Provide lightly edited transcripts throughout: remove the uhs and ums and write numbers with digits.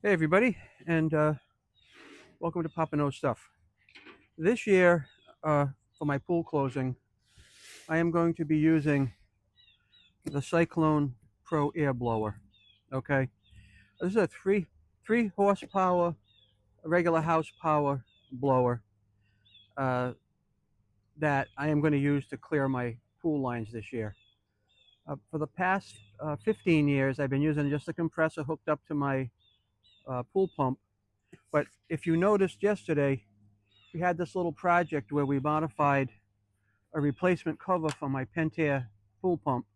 Hey everybody, and welcome to Papa Knows Stuff. This year, for my pool closing, I am going to be using the Cyclone Pro air blower. Okay, this is a three horsepower regular house power blower uh, that I am going to use to clear my pool lines this year. For the past 15 years, I've been using just a compressor hooked up to my pool pump. But if you noticed yesterday, we had this little project where we modified a replacement cover for my Pentair pool pump.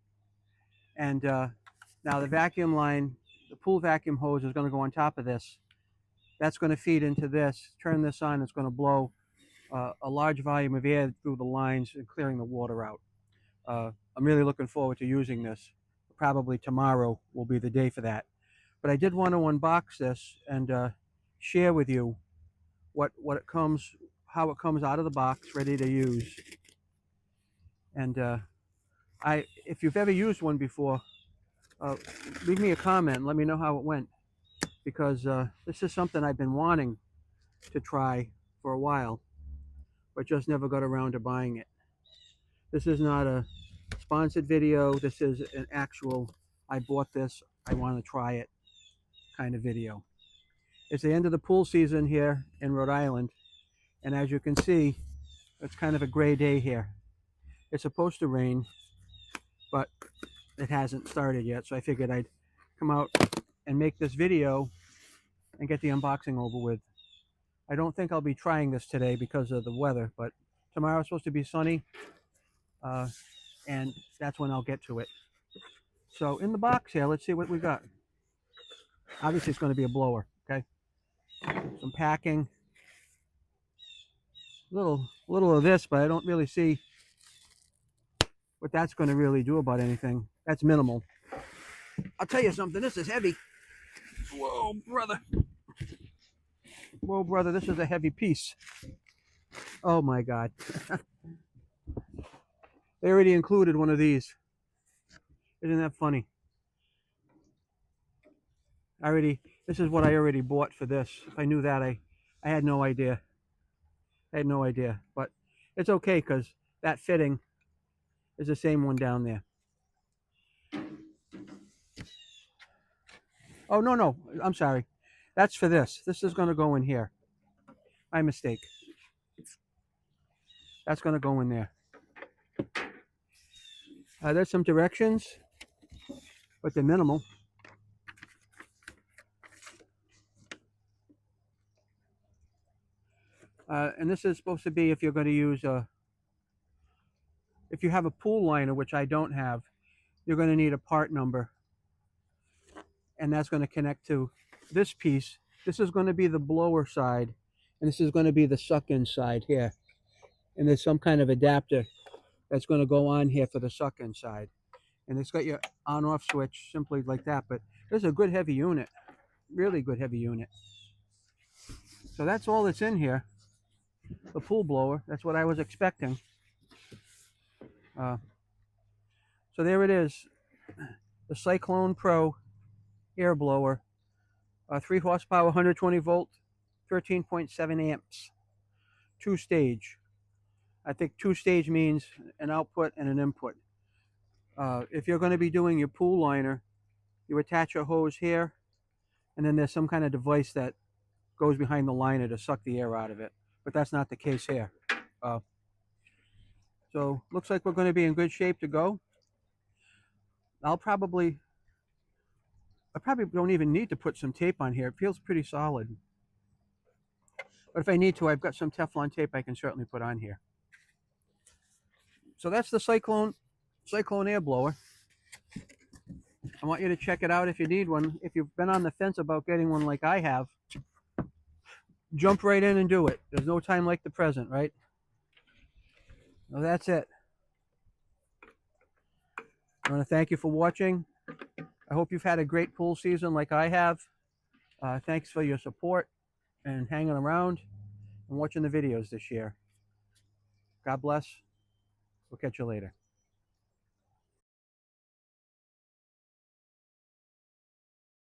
And now the vacuum line, the pool vacuum hose is going to go on top of this. That's going to feed into this, turn this on, it's going to blow a large volume of air through the lines and clearing the water out. I'm really looking forward to using this. Probably tomorrow will be the day for that. But I did want to unbox this and share with you what it comes, how it comes out of the box, ready to use. And if you've ever used one before, leave me a comment and let me know how it went, because this is something I've been wanting to try for a while, but just never got around to buying it. This is not a sponsored video. This is an actual, I bought this, I want to try it kind of video. It's the end of the pool season here in Rhode Island, and as you can see, it's kind of a gray day here. It's supposed to rain, but it hasn't started yet, so I figured I'd come out and make this video and get the unboxing over with. I don't think I'll be trying this today because of the weather, but tomorrow's supposed to be sunny, and that's when I'll get to it. So in the box here, let's see what we got. Obviously it's going to be a blower, okay? Some packing, little of this, but I don't really see what that's going to really do about anything. That's minimal. I'll tell you something, this is heavy. Whoa, brother. Whoa, brother, this is a heavy piece. Oh my God. They already included one of these. Isn't that funny? This is what I already bought for this. If I knew that, I had no idea. I had no idea, but it's okay because that fitting is the same one down there. Oh, no, I'm sorry. That's for this. This is going to go in here. My mistake. That's going to go in there. There's some directions, but they're minimal. And this is supposed to be if you're going to use if you have a pool liner, which I don't have, you're going to need a part number. And that's going to connect to this piece. This is going to be the blower side, and this is going to be the suck-in side here. And there's some kind of adapter that's going to go on here for the suck-in side. And it's got your on-off switch simply like that. But this is a good heavy unit, really good heavy unit. So that's all that's in here. The pool blower, that's what I was expecting. So there it is, the Cyclone Pro air blower, 3 horsepower, 120 volt, 13.7 amps, 2-stage. I think 2-stage means an output and an input. If you're going to be doing your pool liner, you attach a hose here, and then there's some kind of device that goes behind the liner to suck the air out of it. But that's not the case here. So looks like we're going to be in good shape to go. I probably don't even need to put some tape on here. It feels pretty solid. But if I need to, I've got some Teflon tape I can certainly put on here. So that's the Cyclone air blower. I want you to check it out if you need one. If you've been on the fence about getting one like I have, jump right in and do it. There's no time like the present, right? Well, that's it. I want to thank you for watching. I hope you've had a great pool season like I have. Thanks for your support and hanging around and watching the videos this year. God bless. We'll catch you later.